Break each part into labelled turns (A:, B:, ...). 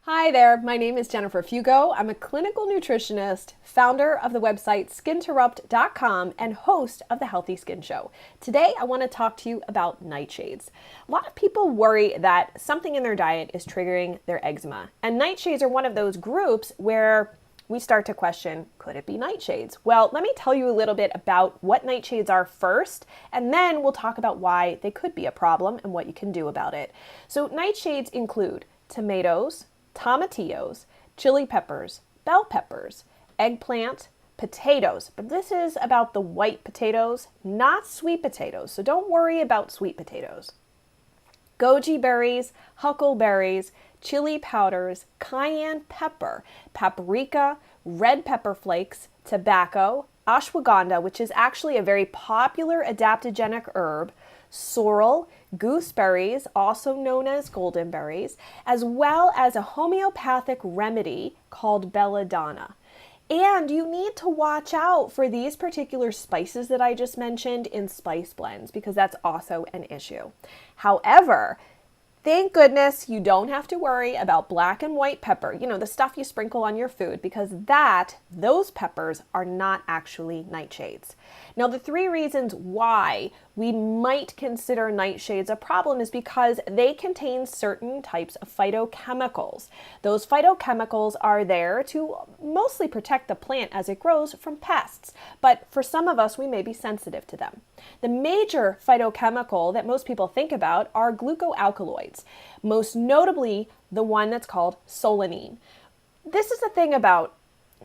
A: Hi there, my name is Jennifer Fugo. I'm a clinical nutritionist, founder of the website skinterrupt.com, and host of the Healthy Skin Show. Today, I want to talk to you about nightshades. A lot of people worry that something in their diet is triggering their eczema, and nightshades are one of those groups where we start to question, could it be nightshades? Well, let me tell you a little bit about what nightshades are first, and then we'll talk about why they could be a problem and what you can do about it. So nightshades include tomatoes, tomatillos, chili peppers, bell peppers, eggplant, potatoes, but this is about the white potatoes, not sweet potatoes, so don't worry about sweet potatoes. Goji berries, huckleberries, chili powders, cayenne pepper, paprika, red pepper flakes, tobacco, ashwagandha, which is actually a very popular adaptogenic herb, sorrel, gooseberries, also known as golden berries, as well as a homeopathic remedy called belladonna. And you need to watch out for these particular spices that I just mentioned in spice blends because that's also an issue. However, thank goodness you don't have to worry about black and white pepper, the stuff you sprinkle on your food, because those peppers are not actually nightshades. Now, the three reasons why we might consider nightshades a problem is because they contain certain types of phytochemicals. Those phytochemicals are there to mostly protect the plant as it grows from pests, but for some of us, we may be sensitive to them. The major phytochemical that most people think about are glycoalkaloids, most notably the one that's called solanine. This is the thing about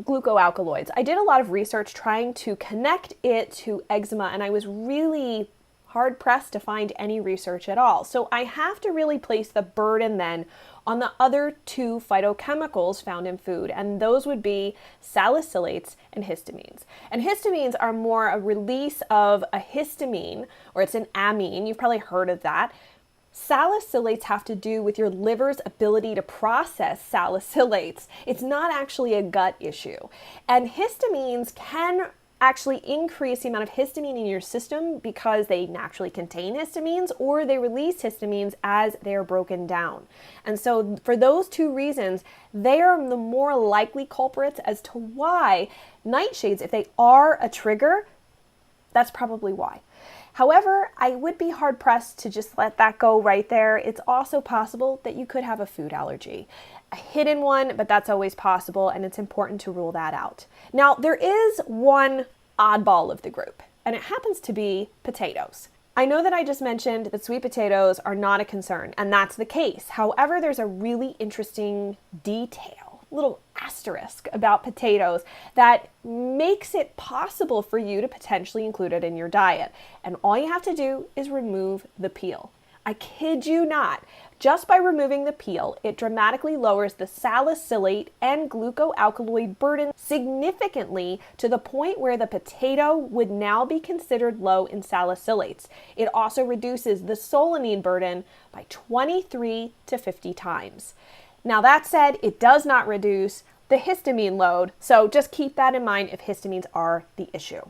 A: glycoalkaloids. I did a lot of research trying to connect it to eczema, and I was really hard pressed to find any research at all. So I have to really place the burden then on the other two phytochemicals found in food, and those would be salicylates and histamines. And histamines are more a release of a histamine, or it's an amine. You've probably heard of that. Salicylates have to do with your liver's ability to process salicylates. It's not actually a gut issue. And histamines can actually increase the amount of histamine in your system because they naturally contain histamines, or they release histamines as they are broken down. And so for those two reasons, they are the more likely culprits as to why nightshades, if they are a trigger, that's probably why. However, I would be hard pressed to just let that go right there. It's also possible that you could have a food allergy. A hidden one, but that's always possible, and it's important to rule that out. Now, there is one oddball of the group, and it happens to be potatoes. I know that I just mentioned that sweet potatoes are not a concern, and that's the case. However, there's a really interesting detail, little asterisk about potatoes that makes it possible for you to potentially include it in your diet. And all you have to do is remove the peel. I kid you not. Just by removing the peel, it dramatically lowers the salicylate and glycoalkaloid burden significantly to the point where the potato would now be considered low in salicylates. It also reduces the solanine burden by 23 to 50 times. Now that said, it does not reduce the histamine load, so just keep that in mind if histamines are the issue.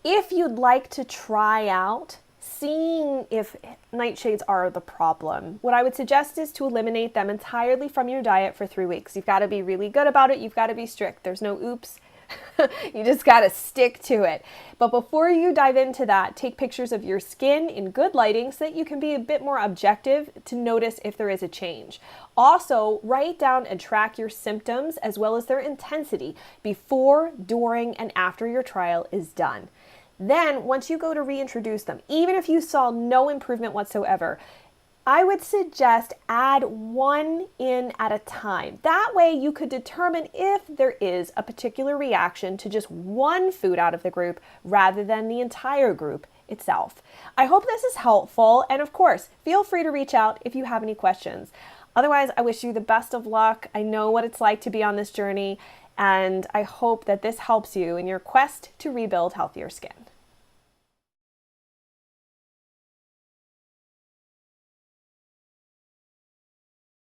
A: If you'd like to try out seeing if nightshades are the problem, what I would suggest is to eliminate them entirely from your diet for 3 weeks. You've got to be really good about it. You've got to be strict. There's no oops. You just got to stick to it. But before you dive into that, take pictures of your skin in good lighting so that you can be a bit more objective to notice if there is a change. Also, write down and track your symptoms as well as their intensity before, during, and after your trial is done. Then, once you go to reintroduce them, even if you saw no improvement whatsoever, I would suggest add one in at a time. That way you could determine if there is a particular reaction to just one food out of the group rather than the entire group itself. I hope this is helpful, and of course, feel free to reach out if you have any questions. Otherwise, I wish you the best of luck. I know what it's like to be on this journey, and I hope that this helps you in your quest to rebuild healthier skin.